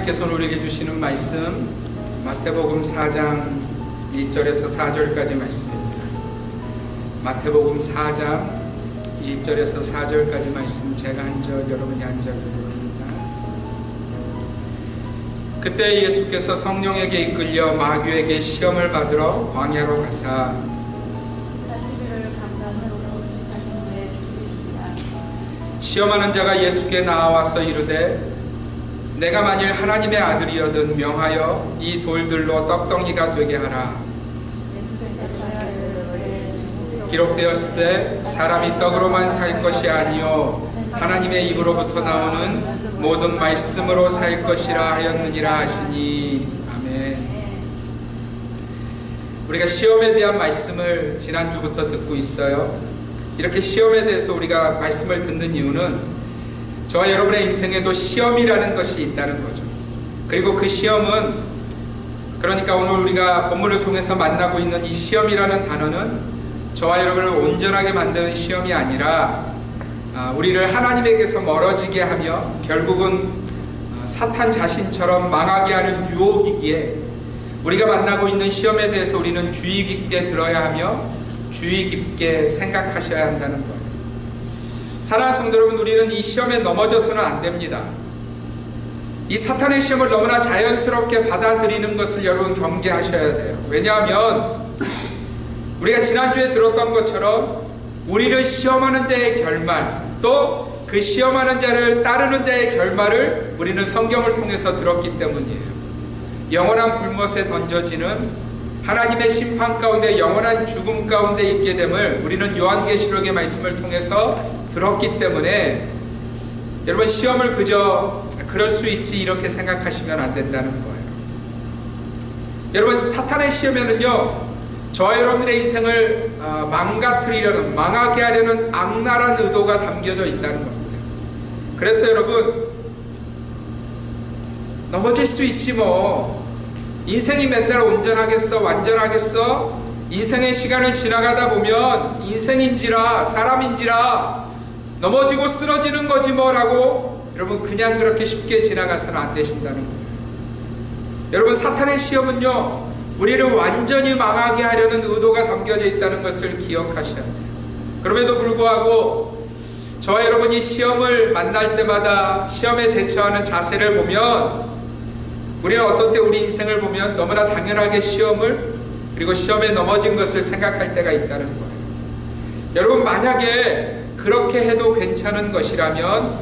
하나님께서 우리에게 주시는 말씀 마태복음 4장 1절에서 4절까지 말씀입니다. 마태복음 4장 1절에서 4절까지 말씀, 제가 한 절, 여러분이 한 절 읽습니다. 그때 예수께서 성령에게 이끌려 마귀에게 시험을 받으러 광야로 가사 시험하는 자가 예수께 나와서 이르되 내가 만일 하나님의 아들이여든 명하여 이 돌들로 떡덩이가 되게 하라. 기록되었을 때 사람이 떡으로만 살 것이 아니요 하나님의 입으로부터 나오는 모든 말씀으로 살 것이라 하였느니라 하시니. 아멘. 우리가 시험에 대한 말씀을 지난주부터 듣고 있어요. 이렇게 시험에 대해서 우리가 말씀을 듣는 이유는 저와 여러분의 인생에도 시험이라는 것이 있다는 거죠. 그리고 그 시험은, 그러니까 오늘 우리가 본문을 통해서 만나고 있는 이 시험이라는 단어는 저와 여러분을 온전하게 만드는 시험이 아니라 우리를 하나님에게서 멀어지게 하며 결국은 사탄 자신처럼 망하게 하는 유혹이기에 우리가 만나고 있는 시험에 대해서 우리는 주의 깊게 들어야 하며 주의 깊게 생각하셔야 한다는 거예요. 사랑하는 성도 여러분, 우리는 이 시험에 넘어져서는 안 됩니다. 이 사탄의 시험을 너무나 자연스럽게 받아들이는 것을 여러분 경계하셔야 돼요. 왜냐하면 우리가 지난주에 들었던 것처럼 우리를 시험하는 자의 결말, 또 그 시험하는 자를 따르는 자의 결말을 우리는 성경을 통해서 들었기 때문이에요. 영원한 불못에 던져지는 하나님의 심판 가운데 영원한 죽음 가운데 있게 됨을 우리는 요한계시록의 말씀을 통해서 들었기 때문에 여러분, 시험을 그저 그럴 수 있지 이렇게 생각하시면 안 된다는 거예요. 여러분, 사탄의 시험에는요 저와 여러분의 인생을 망가뜨리려는, 망하게 하려는 악랄한 의도가 담겨져 있다는 겁니다. 그래서 여러분, 넘어질 수 있지 뭐, 인생이 맨날 온전하겠어, 완전하겠어? 인생의 시간을 지나가다 보면 인생인지라 사람인지라 넘어지고 쓰러지는 거지 뭐라고 여러분 그냥 그렇게 쉽게 지나가서는 안 되신다는 거예요. 여러분, 사탄의 시험은요 우리를 완전히 망하게 하려는 의도가 담겨져 있다는 것을 기억하셔야 돼요. 그럼에도 불구하고 저와 여러분이 시험을 만날 때마다 시험에 대처하는 자세를 보면 우리는 어떤 때 우리 인생을 보면 너무나 당연하게 시험을, 그리고 시험에 넘어진 것을 생각할 때가 있다는 거예요. 여러분, 만약에 그렇게 해도 괜찮은 것이라면,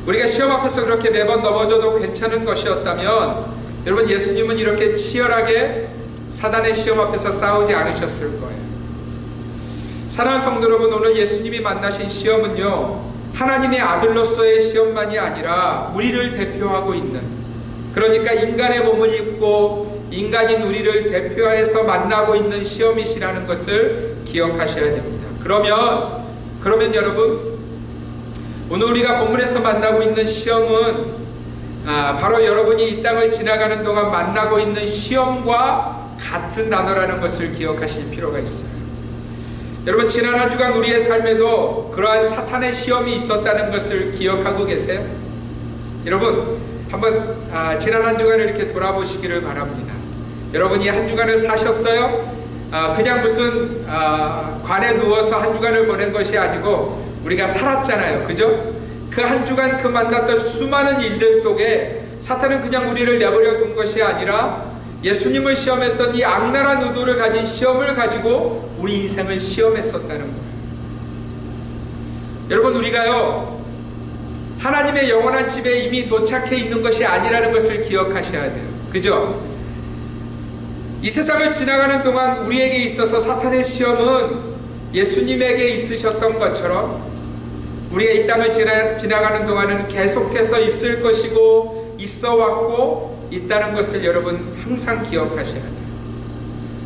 우리가 시험 앞에서 그렇게 매번 넘어져도 괜찮은 것이었다면 여러분, 예수님은 이렇게 치열하게 사단의 시험 앞에서 싸우지 않으셨을 거예요. 사랑하는 성도 여러분, 오늘 예수님이 만나신 시험은요 하나님의 아들로서의 시험만이 아니라 우리를 대표하고 있는, 그러니까 인간의 몸을 입고 인간인 우리를 대표해서 만나고 있는 시험이시라는 것을 기억하셔야 됩니다. 그러면 여러분, 오늘 우리가 본문에서 만나고 있는 시험은 바로 여러분이 이 땅을 지나가는 동안 만나고 있는 시험과 같은 단어라는 것을 기억하실 필요가 있어요. 여러분, 지난 한 주간 우리의 삶에도 그러한 사탄의 시험이 있었다는 것을 기억하고 계세요? 여러분, 한번 지난 한 주간을 이렇게 돌아보시기를 바랍니다. 여러분이 한 주간을 사셨어요? 그냥 무슨 관에 누워서 한 주간을 보낸 것이 아니고 우리가 살았잖아요. 그죠? 그 한 주간 그 만났던 수많은 일들 속에 사탄은 그냥 우리를 내버려 둔 것이 아니라 예수님을 시험했던 이 악랄한 의도를 가진 시험을 가지고 우리 인생을 시험했었다는 거예요. 여러분, 우리가요 하나님의 영원한 집에 이미 도착해 있는 것이 아니라는 것을 기억하셔야 돼요. 그죠? 이 세상을 지나가는 동안 우리에게 있어서 사탄의 시험은 예수님에게 있으셨던 것처럼 우리가 이 땅을 지나가는 동안은 계속해서 있을 것이고 있어왔고 있다는 것을 여러분 항상 기억하셔야 돼요.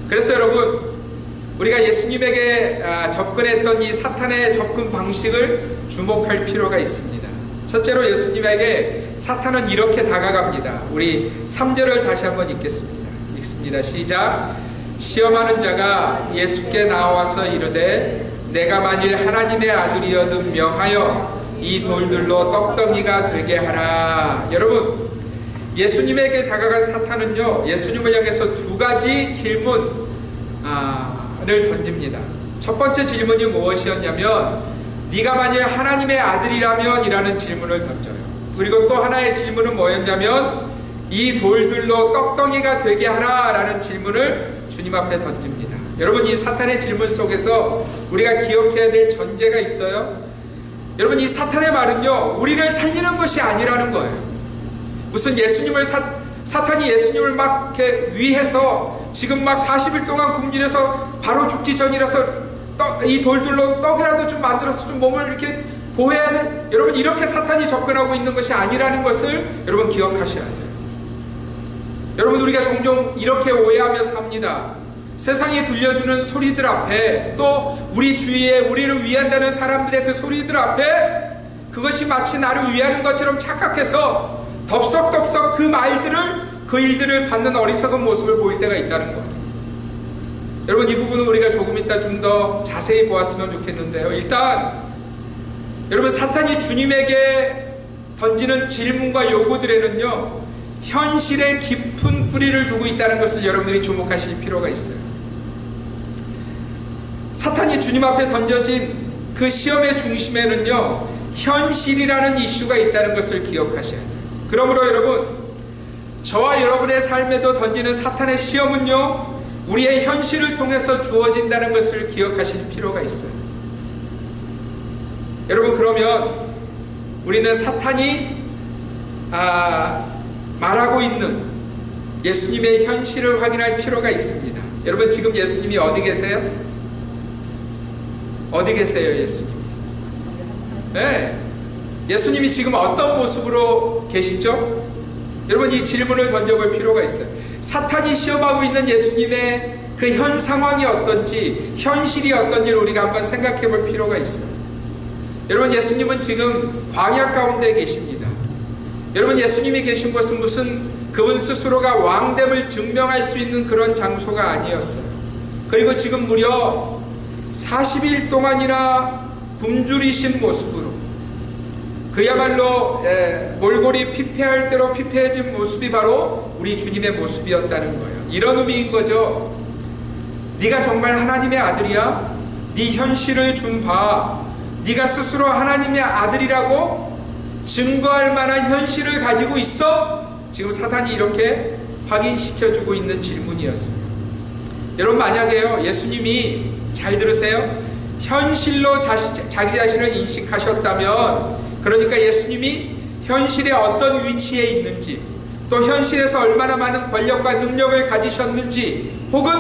그래서 여러분, 우리가 예수님에게 접근했던 이 사탄의 접근 방식을 주목할 필요가 있습니다. 첫째로 예수님에게 사탄은 이렇게 다가갑니다. 우리 3절을 다시 한번 읽겠습니다. 시작. 시험하는 자가 예수께 나와서 이르되 내가 만일 하나님의 아들이여든 명하여 이 돌들로 떡덩이가 되게 하라. 여러분, 예수님에게 다가간 사탄은요, 예수님을 향해서 두 가지 질문을 던집니다. 첫 번째 질문이 무엇이었냐면, 네가 만일 하나님의 아들이라면 이라는 질문을 던져요. 그리고 또 하나의 질문은 뭐였냐면, 이 돌들로 떡덩이가 되게 하라 라는 질문을 주님 앞에 던집니다. 여러분, 이 사탄의 질문 속에서 우리가 기억해야 될 전제가 있어요. 여러분, 이 사탄의 말은요, 우리를 살리는 것이 아니라는 거예요. 무슨 예수님을 사탄이 예수님을 막 이렇게 위해서 지금 막 40일 동안 굶주려서 바로 죽기 전이라서 이 돌들로 떡이라도 좀 만들어서 좀 몸을 이렇게 보호해야 돼. 여러분, 이렇게 사탄이 접근하고 있는 것이 아니라는 것을 여러분 기억하셔야 돼요. 여러분, 우리가 종종 이렇게 오해하며 삽니다. 세상이 들려주는 소리들 앞에, 또 우리 주위에 우리를 위한다는 사람들의 그 소리들 앞에 그것이 마치 나를 위하는 것처럼 착각해서 덥석덥석 그 일들을 받는 어리석은 모습을 보일 때가 있다는 거예요. 여러분, 이 부분은 우리가 조금 이따 좀 더 자세히 보았으면 좋겠는데요. 일단 여러분, 사탄이 주님에게 던지는 질문과 요구들에는요, 현실의 깊은 뿌리를 두고 있다는 것을 여러분들이 주목하실 필요가 있어요. 사탄이 주님 앞에 던져진 그 시험의 중심에는요, 현실이라는 이슈가 있다는 것을 기억하셔야 돼요. 그러므로 여러분, 저와 여러분의 삶에도 던지는 사탄의 시험은요, 우리의 현실을 통해서 주어진다는 것을 기억하실 필요가 있어요. 여러분, 그러면 우리는 사탄이 말하고 있는 예수님의 현실을 확인할 필요가 있습니다. 여러분, 지금 예수님이 어디 계세요? 어디 계세요, 예수님이? 네. 예수님이 지금 어떤 모습으로 계시죠? 여러분, 이 질문을 던져볼 필요가 있어요. 사탄이 시험하고 있는 예수님의 그 현 상황이 어떤지, 현실이 어떤지를 우리가 한번 생각해 볼 필요가 있어요. 여러분, 예수님은 지금 광야 가운데 계십니다. 여러분, 예수님이 계신 곳은 무슨 그분 스스로가 왕됨을 증명할 수 있는 그런 장소가 아니었어요. 그리고 지금 무려 40일 동안이나 굶주리신 모습으로, 그야말로 몰골이 피폐할 대로 피폐해진 모습이 바로 우리 주님의 모습이었다는 거예요. 이런 의미인 거죠. 네가 정말 하나님의 아들이야? 네 현실을 좀 봐. 네가 스스로 하나님의 아들이라고 증거할 만한 현실을 가지고 있어? 지금 사탄이 이렇게 확인시켜주고 있는 질문이었어요. 여러분, 만약에요, 예수님이, 잘 들으세요, 현실로 자기 자신을 인식하셨다면, 그러니까 예수님이 현실에 어떤 위치에 있는지, 또 현실에서 얼마나 많은 권력과 능력을 가지셨는지, 혹은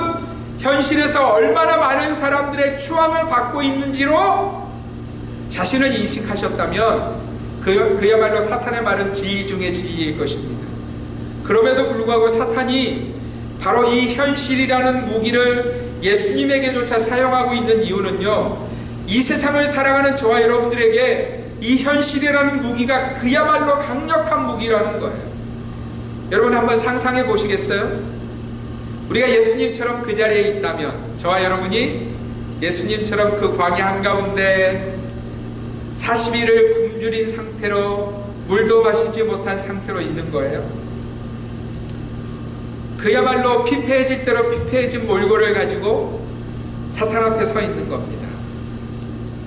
현실에서 얼마나 많은 사람들의 추앙을 받고 있는지로 자신을 인식하셨다면 그야말로 사탄의 말은 진리 중에 진리일 것입니다. 그럼에도 불구하고 사탄이 바로 이 현실이라는 무기를 예수님에게조차 사용하고 있는 이유는요, 이 세상을 살아가는 저와 여러분들에게 이 현실이라는 무기가 그야말로 강력한 무기라는 거예요. 여러분, 한번 상상해 보시겠어요? 우리가 예수님처럼 그 자리에 있다면, 저와 여러분이 예수님처럼 그 광야 한가운데 40일을 굶주린 상태로, 물도 마시지 못한 상태로 있는 거예요. 그야말로 피폐해질 대로 피폐해진 몰골을 가지고 사탄 앞에 서 있는 겁니다.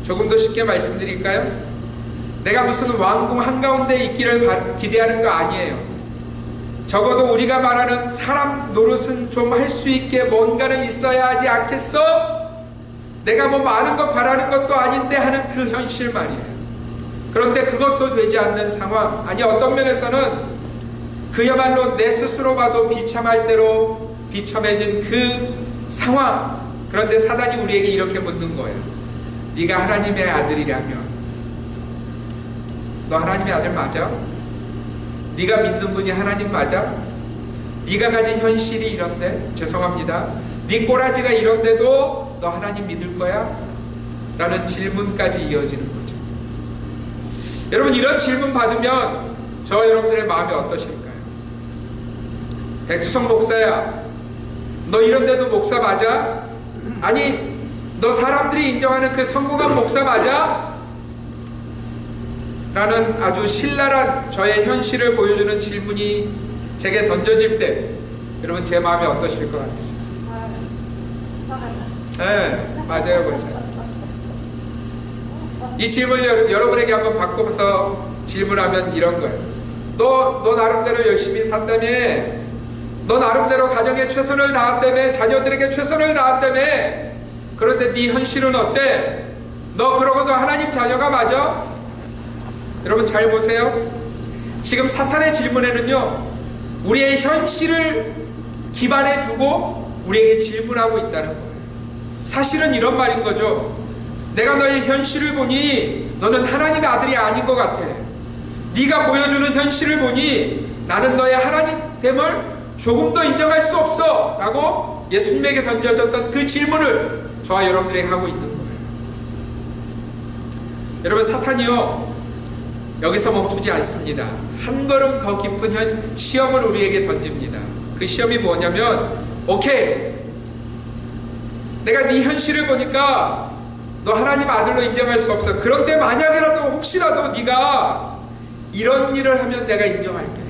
조금 더 쉽게 말씀드릴까요? 내가 무슨 왕궁 한가운데 있기를 기대하는 거 아니에요. 적어도 우리가 말하는 사람 노릇은 좀 할 수 있게 뭔가는 있어야 하지 않겠어? 내가 뭐 많은 것 바라는 것도 아닌데 하는 그 현실 말이에요. 그런데 그것도 되지 않는 상황, 아니 어떤 면에서는 그야말로 내 스스로 봐도 비참할 대로 비참해진 그 상황. 그런데 사단이 우리에게 이렇게 묻는 거예요. 네가 하나님의 아들이라면, 너 하나님의 아들 맞아? 네가 믿는 분이 하나님 맞아? 네가 가진 현실이 이런데, 죄송합니다, 네 꼬라지가 이런데도 너 하나님 믿을 거야? 라는 질문까지 이어지는 거죠. 여러분, 이런 질문 받으면 저와 여러분들의 마음이 어떠실까요? 백주성 목사야, 너 이런데도 목사 맞아? 아니, 너 사람들이 인정하는 그 성공한 목사 맞아? 라는 아주 신랄한 저의 현실을 보여주는 질문이 제게 던져질 때 여러분 제 마음이 어떠실 것 같으세요? 네, 맞아요, 그러세요. 이 질문을 여러분에게 한번 바꿔서 질문하면 이런 거예요. 너 나름대로 열심히 산다며, 너 나름대로 가정에 최선을 다한다며, 자녀들에게 최선을 다한다며, 그런데 네 현실은 어때? 너 그러고도 하나님 자녀가 맞아? 여러분 잘 보세요. 지금 사탄의 질문에는요, 우리의 현실을 기반에 두고 우리에게 질문하고 있다는 거예요. 사실은 이런 말인 거죠. 내가 너의 현실을 보니 너는 하나님의 아들이 아닌 것 같아. 네가 보여주는 현실을 보니 나는 너의 하나님됨을 조금 더 인정할 수 없어 라고 예수님에게 던져졌던 그 질문을 저와 여러분들에게 하고 있는 거예요. 여러분, 사탄이요, 여기서 멈추지 않습니다. 한 걸음 더 깊은 시험을 우리에게 던집니다. 그 시험이 뭐냐면, 오케이, 내가 네 현실을 보니까 너 하나님 아들로 인정할 수 없어. 그런데 만약이라도 혹시라도 네가 이런 일을 하면 내가 인정할게.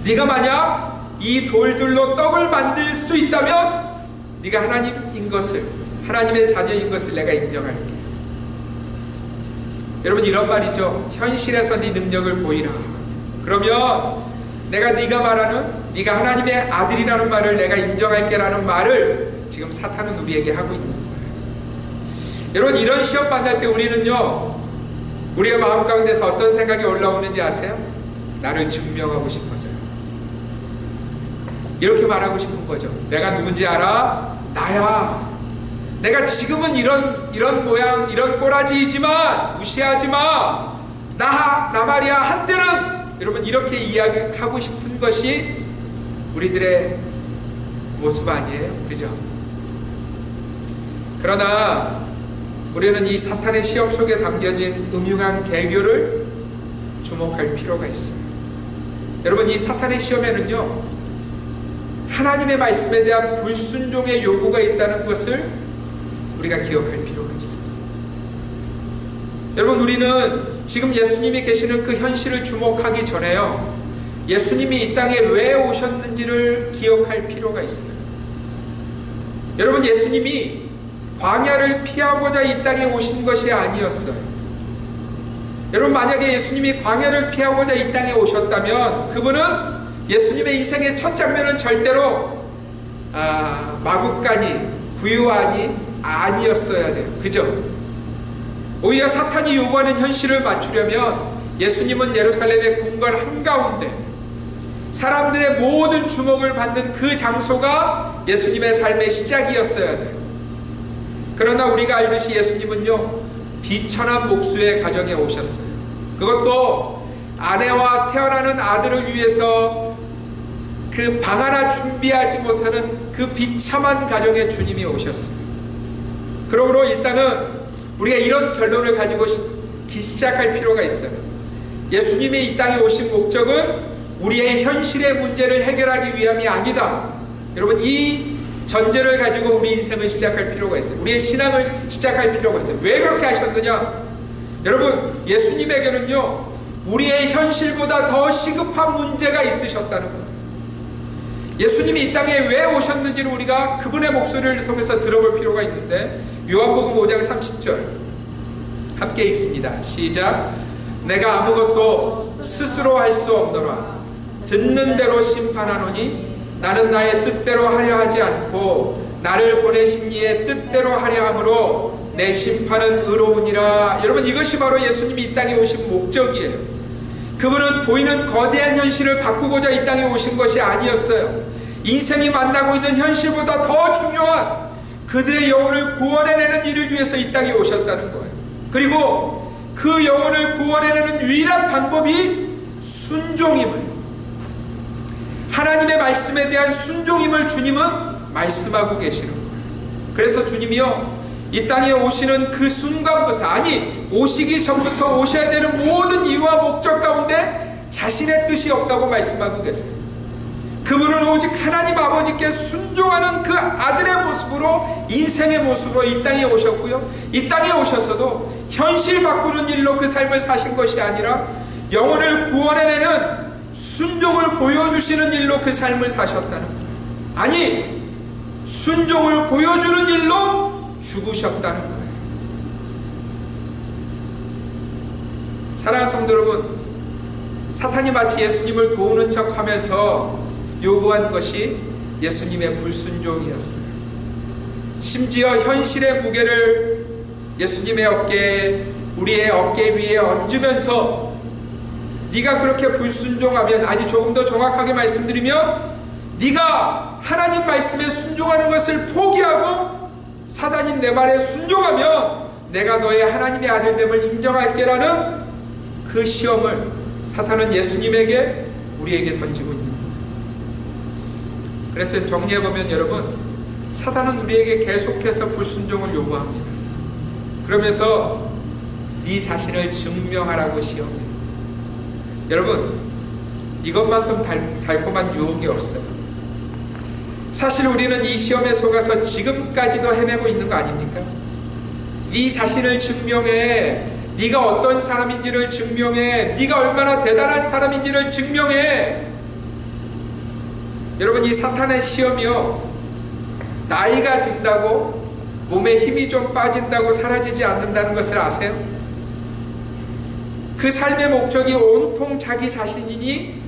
네가 만약 이 돌들로 떡을 만들 수 있다면 네가 하나님인 것을, 하나님의 자녀인 것을 내가 인정할게. 여러분, 이런 말이죠. 현실에서 네 능력을 보이라. 그러면 내가 네가 말하는, 네가 하나님의 아들이라는 말을 내가 인정할게 라는 말을 지금 사탄은 우리에게 하고 있는 거예요. 여러분, 이런 시험 만날 때 우리는요, 우리의 마음 가운데서 어떤 생각이 올라오는지 아세요? 나를 증명하고 싶어져요. 이렇게 말하고 싶은 거죠. 내가 누군지 알아? 나야. 내가 지금은 이런 모양, 이런 꼬라지이지만 무시하지 마. 나 말이야. 한때는 여러분 이렇게 이야기하고 싶은 것이 우리들의 모습 아니에요? 그죠? 그러나 우리는 이 사탄의 시험 속에 담겨진 음흉한 계교를 주목할 필요가 있어요. 여러분, 이 사탄의 시험에는요, 하나님의 말씀에 대한 불순종의 요구가 있다는 것을 우리가 기억할 필요가 있습니다. 여러분, 우리는 지금 예수님이 계시는 그 현실을 주목하기 전에요, 예수님이 이 땅에 왜 오셨는지를 기억할 필요가 있어요. 여러분, 예수님이 광야를 피하고자 이 땅에 오신 것이 아니었어요. 여러분, 만약에 예수님이 광야를 피하고자 이 땅에 오셨다면 그분은 예수님의 인생의 첫 장면은 절대로 마구간이, 부유한이 아니었어야 돼요. 그죠? 오히려 사탄이 요구하는 현실을 맞추려면 예수님은 예루살렘의 궁궐 한가운데 사람들의 모든 주목을 받는 그 장소가 예수님의 삶의 시작이었어야 돼요. 그러나 우리가 알듯이 예수님은요, 비천한 목수의 가정에 오셨어요. 그것도 아내와 태어나는 아들을 위해서 그 방 하나 준비하지 못하는 그 비참한 가정에 주님이 오셨어요. 그러므로 일단은 우리가 이런 결론을 가지고 시작할 필요가 있어요. 예수님이 이 땅에 오신 목적은 우리의 현실의 문제를 해결하기 위함이 아니다. 여러분, 이 전제를 가지고 우리 인생을 시작할 필요가 있어요. 우리의 신앙을 시작할 필요가 있어요. 왜 그렇게 하셨느냐? 여러분, 예수님에게는요, 우리의 현실보다 더 시급한 문제가 있으셨다는 거예요. 예수님이 이 땅에 왜 오셨는지를 우리가 그분의 목소리를 통해서 들어볼 필요가 있는데, 요한복음 5장 30절 함께 읽습니다. 시작. 내가 아무것도 스스로 할 수 없노라. 듣는 대로 심판하노니 나는 나의 뜻대로 하려 하지 않고 나를 보내신 이의 뜻대로 하려 함으로 내 심판은 의로우니라. 여러분, 이것이 바로 예수님이 이 땅에 오신 목적이에요. 그분은 보이는 거대한 현실을 바꾸고자 이 땅에 오신 것이 아니었어요. 인생이 만나고 있는 현실보다 더 중요한 그들의 영혼을 구원해내는 일을 위해서 이 땅에 오셨다는 거예요. 그리고 그 영혼을 구원해내는 유일한 방법이 순종임을, 하나님의 말씀에 대한 순종임을 주님은 말씀하고 계시는 거예요. 그래서 주님이요, 이 땅에 오시는 그 순간부터, 아니 오시기 전부터 오셔야 되는 모든 이유와 목적 가운데 자신의 뜻이 없다고 말씀하고 계세요. 그분은 오직 하나님 아버지께 순종하는 그 아들의 모습으로, 인생의 모습으로 이 땅에 오셨고요, 이 땅에 오셔서도 현실 바꾸는 일로 그 삶을 사신 것이 아니라 영혼을 구원해내는 순종을 보여주시는 일로 그 삶을 사셨다는 거예요. 아니, 순종을 보여주는 일로 죽으셨다는 거예요. 사랑하는 성도 여러분, 사탄이 마치 예수님을 도우는 척하면서 요구한 것이 예수님의 불순종이었어요. 심지어 현실의 무게를 예수님의 어깨에, 우리의 어깨 위에 얹으면서 네가 그렇게 불순종하면, 아니 조금 더 정확하게 말씀드리면 네가 하나님 말씀에 순종하는 것을 포기하고 사단인 내 말에 순종하면 내가 너의 하나님의 아들됨을 인정할게라는 그 시험을 사탄은 예수님에게, 우리에게 던지고 있는 거예요. 그래서 정리해보면 여러분, 사탄은 우리에게 계속해서 불순종을 요구합니다. 그러면서 네 자신을 증명하라고 시험해요. 여러분, 이것만큼 달콤한 유혹이 없어요. 사실 우리는 이 시험에 속아서 지금까지도 헤매고 있는 거 아닙니까? 네 자신을 증명해. 네가 어떤 사람인지를 증명해. 네가 얼마나 대단한 사람인지를 증명해. 여러분, 이 사탄의 시험이요, 나이가 든다고 몸에 힘이 좀 빠진다고 사라지지 않는다는 것을 아세요? 그 삶의 목적이 온통 자기 자신이니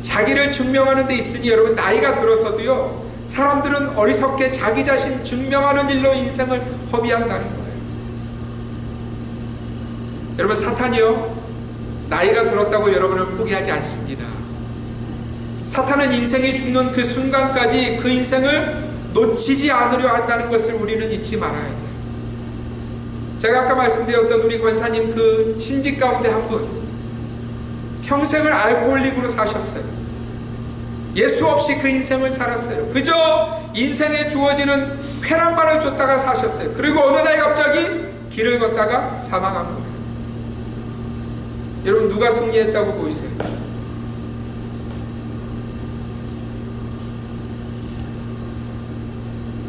자기를 증명하는 데 있으니 여러분, 나이가 들어서도요, 사람들은 어리석게 자기 자신 증명하는 일로 인생을 허비한다는 거예요. 여러분, 사탄이요, 나이가 들었다고 여러분을 포기하지 않습니다. 사탄은 인생이 죽는 그 순간까지 그 인생을 놓치지 않으려 한다는 것을 우리는 잊지 말아야 돼요. 제가 아까 말씀드렸던 우리 권사님 그 친지 가운데 한 분, 평생을 알코올릭으로 사셨어요. 예수 없이 그 인생을 살았어요. 그저 인생에 주어지는 쾌락만을 쫓다가 사셨어요. 그리고 어느 날 갑자기 길을 걷다가 사망한 거예요. 여러분, 누가 승리했다고 보이세요?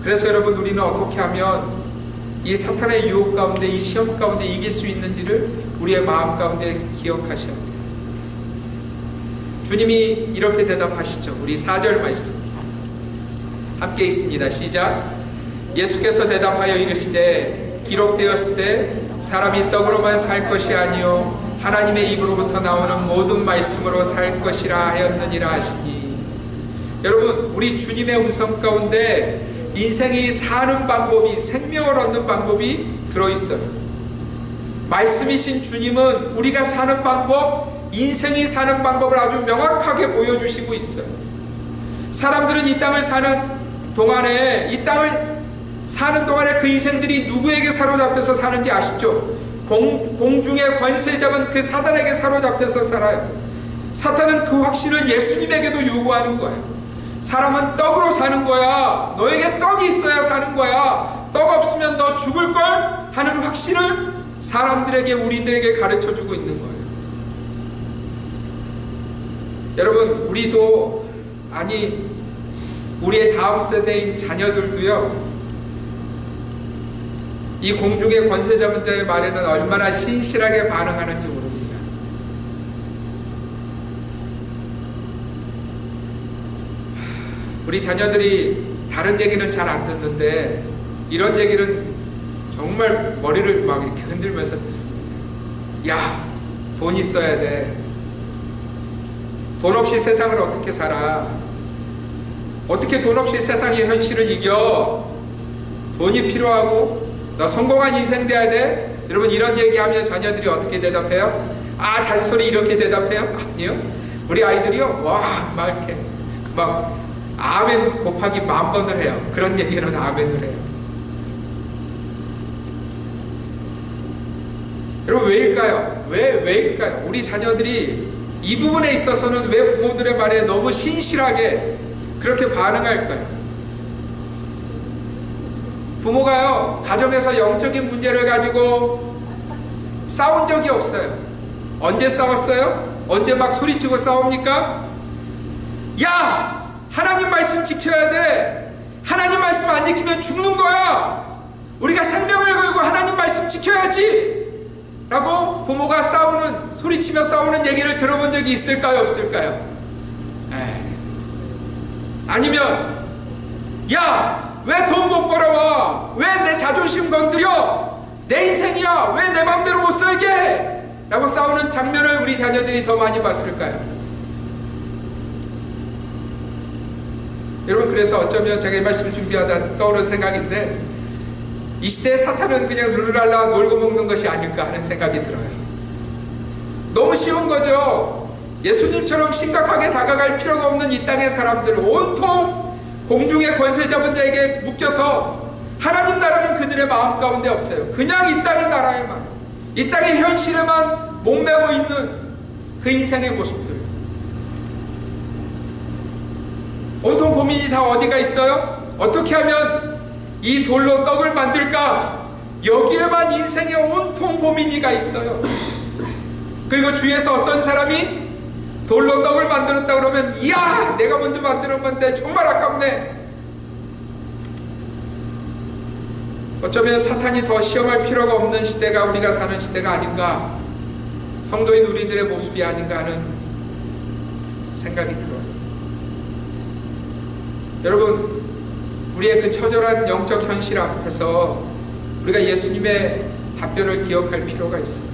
그래서 여러분, 우리는 어떻게 하면 이 사탄의 유혹 가운데, 이 시험 가운데 이길 수 있는지를 우리의 마음 가운데 기억하셔야 돼요. 주님이 이렇게 대답하시죠. 우리 4절 말씀 함께 있습니다. 시작. 예수께서 대답하여 이르시되 기록되었을 때 사람이 떡으로만 살 것이 아니요 하나님의 입으로부터 나오는 모든 말씀으로 살 것이라 하였느니라 하시니. 여러분, 우리 주님의 음성 가운데 인생이 사는 방법이, 생명을 얻는 방법이 들어있어요. 말씀이신 주님은 우리가 사는 방법, 인생이 사는 방법을 아주 명확하게 보여주시고 있어요. 사람들은 이 땅을 사는 동안에 그 인생들이 누구에게 사로잡혀서 사는지 아시죠? 공중의 권세 잡은 그 사단에게 사로잡혀서 살아요. 사탄은 그 확신을 예수님에게도 요구하는 거예요. 사람은 떡으로 사는 거야. 너에게 떡이 있어야 사는 거야. 떡 없으면 너 죽을걸? 하는 확신을 사람들에게, 우리들에게 가르쳐주고 있는 거예요. 여러분, 우리도, 아니 우리의 다음 세대인 자녀들도요, 이 공중의 권세 잡은 자의 말에는 얼마나 신실하게 반응하는지 모릅니다. 우리 자녀들이 다른 얘기는 잘 안 듣는데 이런 얘기는 정말 머리를 막 이렇게 흔들면서 듣습니다. 야, 돈 있어야 돼. 돈 없이 세상을 어떻게 살아? 어떻게 돈 없이 세상의 현실을 이겨? 돈이 필요하고 너 성공한 인생 돼야 돼? 여러분, 이런 얘기하면 자녀들이 어떻게 대답해요? 아, 잔소리 이렇게 대답해요? 아니요. 우리 아이들이요, 와, 막 이렇게 막 아멘 곱하기 10,000번을 해요. 그런 얘기는 아멘을 해요. 여러분, 왜일까요? 왜일까요? 우리 자녀들이 이 부분에 있어서는 왜 부모들의 말에 너무 신실하게 그렇게 반응할까요? 부모가요, 가정에서 영적인 문제를 가지고 싸운 적이 없어요. 언제 싸웠어요? 언제 막 소리치고 싸웁니까? 야! 하나님 말씀 지켜야 돼! 하나님 말씀 안 지키면 죽는 거야! 우리가 생명을 걸고 하나님 말씀 지켜야지! 라고 부모가 싸우는, 소리치며 싸우는 얘기를 들어본 적이 있을까요? 없을까요? 아니면 야, 왜 돈 못 벌어와? 왜 내 자존심 건드려? 내 인생이야, 왜 내 맘대로 못 살게 해? 라고 싸우는 장면을 우리 자녀들이 더 많이 봤을까요? 여러분, 그래서 어쩌면 제가 이 말씀을 준비하다 떠오른 생각인데, 이 시대의 사탄은 그냥 룰루랄라 놀고 먹는 것이 아닐까 하는 생각이 들어요. 너무 쉬운 거죠. 예수님처럼 심각하게 다가갈 필요가 없는 이 땅의 사람들, 온통 공중의 권세 잡은 자에게 묶여서 하나님 나라는 그들의 마음 가운데 없어요. 그냥 이 땅의 나라에만, 이 땅의 현실에만 목매고 있는 그 인생의 모습들. 온통 고민이 다 어디가 있어요? 어떻게 하면 이 돌로 떡을 만들까? 여기에만 인생의 온통 고민이가 있어요. 그리고 주위에서 어떤 사람이 돌로 떡을 만들었다 그러면, 이야, 내가 먼저 만드는 건데 정말 아깝네. 어쩌면 사탄이 더 시험할 필요가 없는 시대가 우리가 사는 시대가 아닌가, 성도인 우리들의 모습이 아닌가 하는 생각이 들어요. 여러분, 우리의 그 처절한 영적 현실 앞에서 우리가 예수님의 답변을 기억할 필요가 있습니다.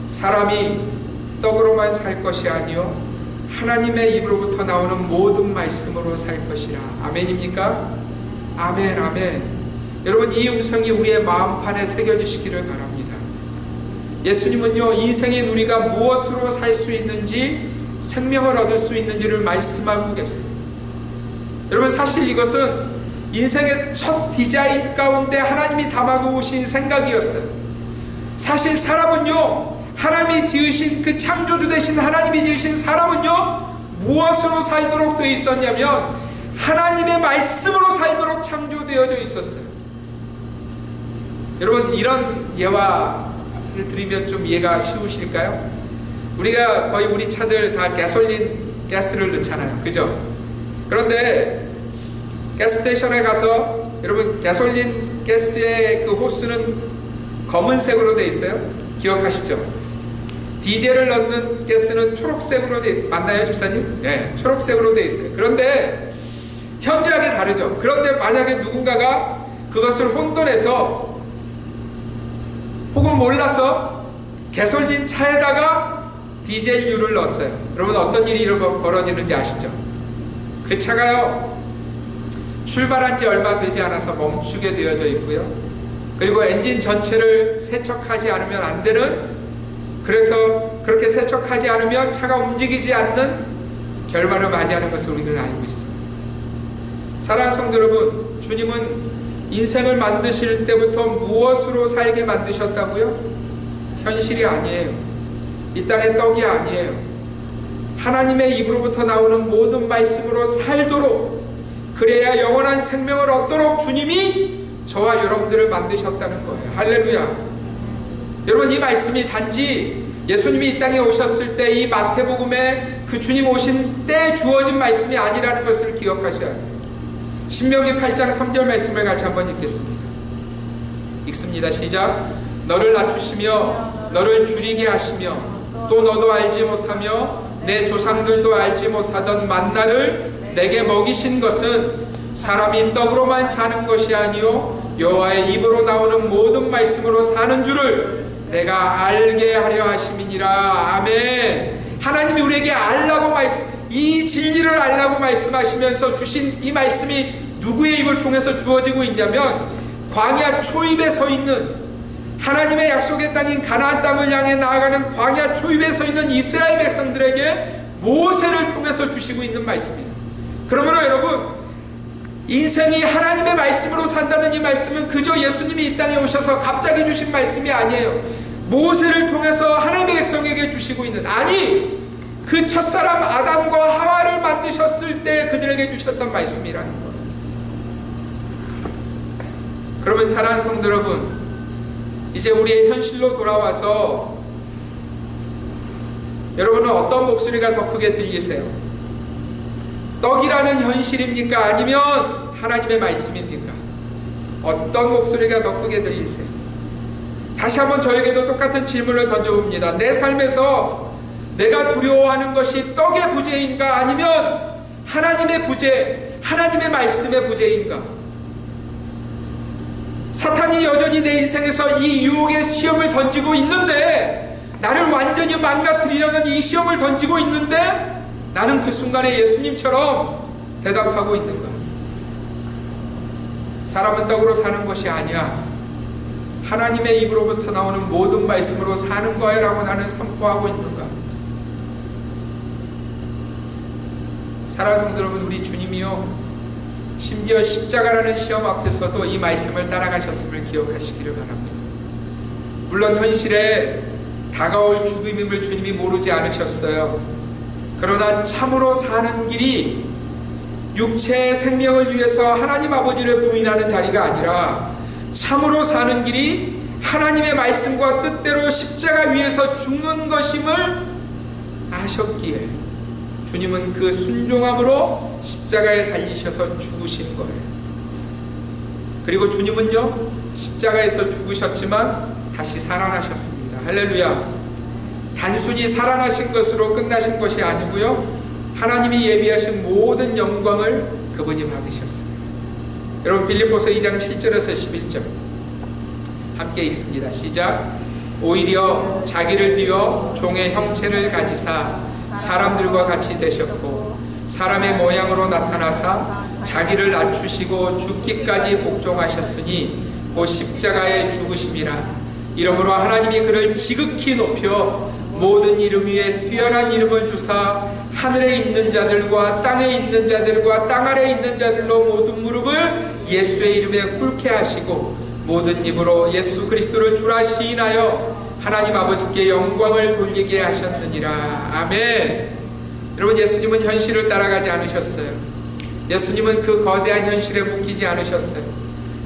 사람이 떡으로만 살 것이 아니요 하나님의 입으로부터 나오는 모든 말씀으로 살 것이라. 아멘입니까? 아멘, 아멘. 여러분, 이 음성이 우리의 마음판에 새겨지시기를 바랍니다. 예수님은요, 인생의 우리가 무엇으로 살 수 있는지, 생명을 얻을 수 있는지를 말씀하고 계세요. 여러분, 사실 이것은 인생의 첫 디자인 가운데 하나님이 담아놓으신 생각이었어요. 사실 사람은요, 하나님이 지으신 그 창조주 되신 하나님이 지으신 사람은요, 무엇으로 살도록 되어 있었냐면 하나님의 말씀으로 살도록 창조되어져 있었어요. 여러분, 이런 예화를 드리면 좀 이해가 쉬우실까요? 우리가 거의 우리 차들 다 가스를 넣잖아요, 그죠? 그런데 가스스테이션에 가서 여러분, 가솔린 가스의 그 호스는 검은색으로 되어 있어요. 기억하시죠? 디젤을 넣는 가스는 초록색으로 맞나요, 집사님? 네, 초록색으로 되어 있어요. 그런데 현저하게 다르죠. 그런데 만약에 누군가가 그것을 혼돈해서 혹은 몰라서 가솔린 차에다가 디젤유를 넣었어요. 그러면 어떤 일이 벌어지는지 아시죠? 그 차가요, 출발한 지 얼마 되지 않아서 멈추게 되어져 있고요. 그리고 엔진 전체를 세척하지 않으면 안 되는, 그래서 그렇게 세척하지 않으면 차가 움직이지 않는 결말을 맞이하는 것을 우리는 알고 있습니다. 사랑하는 성도 여러분, 주님은 인생을 만드실 때부터 무엇으로 살게 만드셨다고요? 현실이 아니에요. 이 땅의 떡이 아니에요. 하나님의 입으로부터 나오는 모든 말씀으로 살도록, 그래야 영원한 생명을 얻도록 주님이 저와 여러분들을 만드셨다는 거예요. 할렐루야. 여러분, 이 말씀이 단지 예수님이 이 땅에 오셨을 때 이 마태복음에 그 주님 오신 때 주어진 말씀이 아니라는 것을 기억하셔야 돼요. 신명기 8장 3절 말씀을 같이 한번 읽겠습니다. 읽습니다. 시작. 너를 낮추시며 너를 줄이게 하시며 또 너도 알지 못하며 내 조상들도 알지 못하던 만나를 내게 먹이신 것은 사람이 떡으로만 사는 것이 아니요 여호와의 입으로 나오는 모든 말씀으로 사는 줄을 내가 알게 하려 하심이니라. 아멘. 하나님이 우리에게 알라고 이 진리를 알라고 말씀하시면서 주신 이 말씀이 누구의 입을 통해서 주어지고 있냐면, 광야 초입에 서 있는, 하나님의 약속의 땅인 가나안 땅을 향해 나아가는 광야 초입에 서 있는 이스라엘 백성들에게 모세를 통해서 주시고 있는 말씀입니다. 그러므로 여러분, 인생이 하나님의 말씀으로 산다는 이 말씀은 그저 예수님이 이 땅에 오셔서 갑자기 주신 말씀이 아니에요. 모세를 통해서 하나님의 백성에게 주시고 있는, 아니 그 첫사람 아담과 하와를 만드셨을 때 그들에게 주셨던 말씀이라는 거예요. 그러면 사랑하는 성도 여러분, 이제 우리의 현실로 돌아와서 여러분은 어떤 목소리가 더 크게 들리세요? 떡이라는 현실입니까? 아니면 하나님의 말씀입니까? 어떤 목소리가 더 크게 들리세요? 다시 한번 저에게도 똑같은 질문을 던져봅니다. 내 삶에서 내가 두려워하는 것이 떡의 부재인가, 아니면 하나님의 부재, 하나님의 말씀의 부재인가? 사탄이 여전히 내 인생에서 이 유혹의 시험을 던지고 있는데, 나를 완전히 망가뜨리려는 이 시험을 던지고 있는데, 나는 그 순간에 예수님처럼 대답하고 있는가? 사람은 떡으로 사는 것이 아니야, 하나님의 입으로부터 나오는 모든 말씀으로 사는 거야 라고 나는 선포하고 있는가? 사랑하는 성도 여러분, 우리 주님이요, 심지어 십자가라는 시험 앞에서도 이 말씀을 따라가셨음을 기억하시기를 바랍니다. 물론 현실에 다가올 죽음임을 주님이 모르지 않으셨어요. 그러나 참으로 사는 길이 육체의 생명을 위해서 하나님 아버지를 부인하는 자리가 아니라, 참으로 사는 길이 하나님의 말씀과 뜻대로 십자가 위에서 죽는 것임을 아셨기에 주님은 그 순종함으로 십자가에 달리셔서 죽으신 거예요. 그리고 주님은요, 십자가에서 죽으셨지만 다시 살아나셨습니다. 할렐루야. 단순히 살아나신 것으로 끝나신 것이 아니고요, 하나님이 예비하신 모든 영광을 그분이 받으셨어요. 여러분, 빌립보서 2장 7절에서 11절 함께 있습니다. 시작. 오히려 자기를 비워 종의 형체를 가지사 사람들과 같이 되셨고, 사람의 모양으로 나타나사 자기를 낮추시고 죽기까지 복종하셨으니 곧 십자가의 죽으심이라. 이러므로 하나님이 그를 지극히 높여 모든 이름 위에 뛰어난 이름을 주사 하늘에 있는 자들과 땅에 있는 자들과 땅 아래에 있는 자들로 모든 무릎을 예수의 이름에 꿇게 하시고 모든 입으로 예수 그리스도를 주라 시인하여 하나님 아버지께 영광을 돌리게 하셨느니라. 아멘. 여러분, 예수님은 현실을 따라가지 않으셨어요. 예수님은 그 거대한 현실에 묶이지 않으셨어요.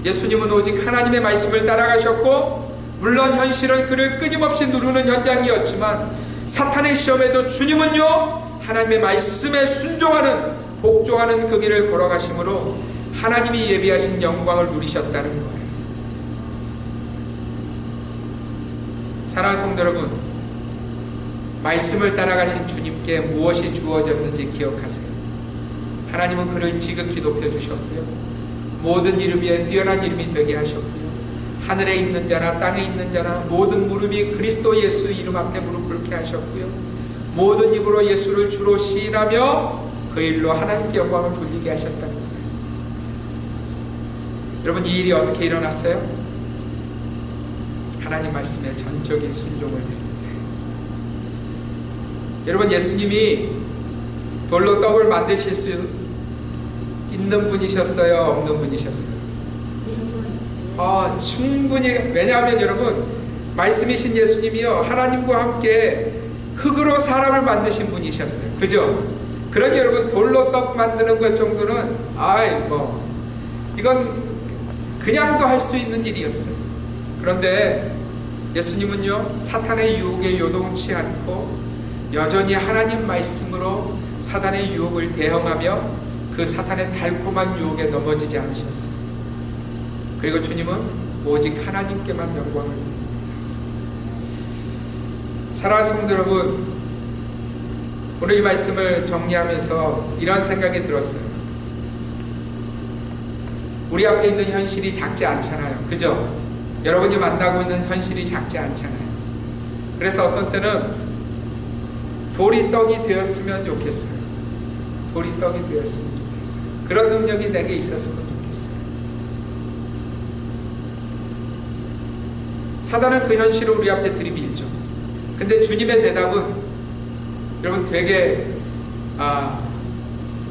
예수님은 오직 하나님의 말씀을 따라가셨고, 물론 현실은 그를 끊임없이 누르는 현장이었지만 사탄의 시험에도 주님은요, 하나님의 말씀에 순종하는, 복종하는 그 길을 걸어가심으로 하나님이 예비하신 영광을 누리셨다는 거예요. 사랑하는 성도 여러분, 말씀을 따라가신 주님께 무엇이 주어졌는지 기억하세요. 하나님은 그를 지극히 높여주셨고요, 모든 이름 위에 뛰어난 이름이 되게 하셨고요, 하늘에 있는 자나 땅에 있는 자나 모든 무릎이 그리스도 예수 이름 앞에 무릎 꿇게 하셨고요, 모든 입으로 예수를 주로 시인하며 그 일로 하나님께 영광을 돌리게 하셨다는 거예요. 여러분, 이 일이 어떻게 일어났어요? 하나님 말씀에 전적인 순종을 드립니다. 여러분, 예수님이 돌로 떡을 만드실 수 있는 분이셨어요? 없는 분이셨어요? 충분히. 왜냐하면 여러분, 말씀이신 예수님이요, 하나님과 함께 흙으로 사람을 만드신 분이셨어요. 그죠? 그러니 여러분, 돌로 떡 만드는 것 정도는 이건 그냥도 할 수 있는 일이었어요. 그런데 예수님은요, 사탄의 유혹에 요동치 않고 여전히 하나님 말씀으로 사탄의 유혹을 대응하며 그 사탄의 달콤한 유혹에 넘어지지 않으셨어요. 그리고 주님은 오직 하나님께만 영광을 드립니다. 사랑하는 성도 여러분, 오늘 이 말씀을 정리하면서 이런 생각이 들었어요. 우리 앞에 있는 현실이 작지 않잖아요. 그죠? 여러분이 만나고 있는 현실이 작지 않잖아요. 그래서 어떤 때는 돌이 떡이 되었으면 좋겠어요. 돌이 떡이 되었으면 좋겠어요. 그런 능력이 내게 있었으면 좋겠어요. 사단은 그 현실을 우리 앞에 들이밀죠. 근데 주님의 대답은 여러분 되게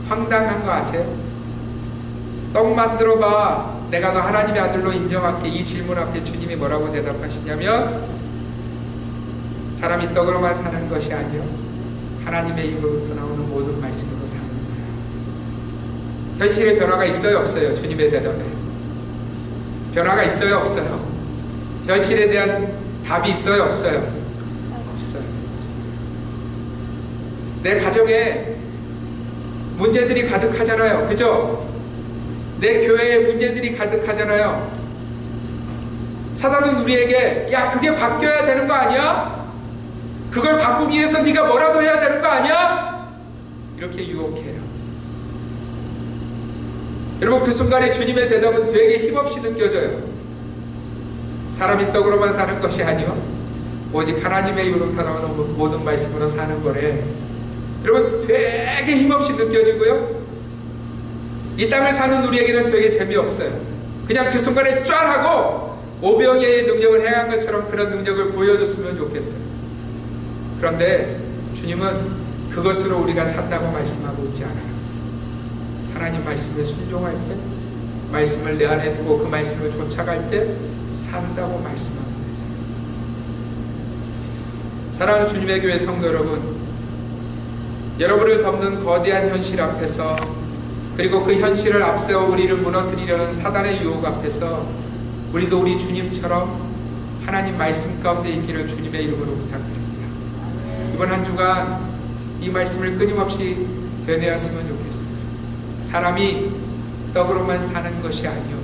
황당한 거 아세요? 떡 만들어봐, 내가 너 하나님의 아들로 인정할게. 이 질문 앞에 주님이 뭐라고 대답하시냐면, 사람이 떡으로만 사는 것이 아니요 하나님의 입으로부터 나오는 모든 말씀으로 사는 거예요. 현실에 변화가 있어요, 없어요? 주님의 대답에 변화가 있어요, 없어요? 현실에 대한 답이 있어요, 없어요? 없어요. 내 가정에 문제들이 가득하잖아요. 그죠? 내 교회에 문제들이 가득하잖아요. 사단은 우리에게 야 그게 바뀌어야 되는 거 아니야? 그걸 바꾸기 위해서 네가 뭐라도 해야 되는 거 아니야? 이렇게 유혹해요. 여러분 그 순간에 주님의 대답은 되게 힘없이 느껴져요. 사람이 떡으로만 사는 것이 아니요 오직 하나님의 입으로부터 나오는 모든 말씀으로 사는 거래. 여러분 되게 힘없이 느껴지고요. 이 땅을 사는 우리에게는 되게 재미없어요. 그냥 그 순간에 쫙 하고 오병이의 능력을 행한 것처럼 그런 능력을 보여줬으면 좋겠어요. 그런데 주님은 그것으로 우리가 산다고 말씀하고 있지 않아요. 하나님 말씀에 순종할 때, 말씀을 내 안에 두고 그 말씀을 쫓아갈 때 산다고 말씀하고 있습니다. 사랑하는 주님의 교회 성도 여러분, 여러분을 덮는 거대한 현실 앞에서, 그리고 그 현실을 앞세워 우리를 무너뜨리려는 사단의 유혹 앞에서 우리도 우리 주님처럼 하나님 말씀 가운데 있기를 주님의 이름으로 부탁드립니다. 이번 한 주간 이 말씀을 끊임없이 되뇌었으면 좋겠습니다. 사람이 떡으로만 사는 것이 아니요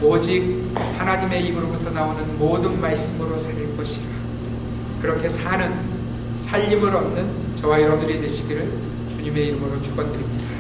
오직 하나님의 입으로부터 나오는 모든 말씀으로 살 것이라. 그렇게 사는 살림을 얻는 저와 여러분들이 되시기를 주님의 이름으로 축원드립니다.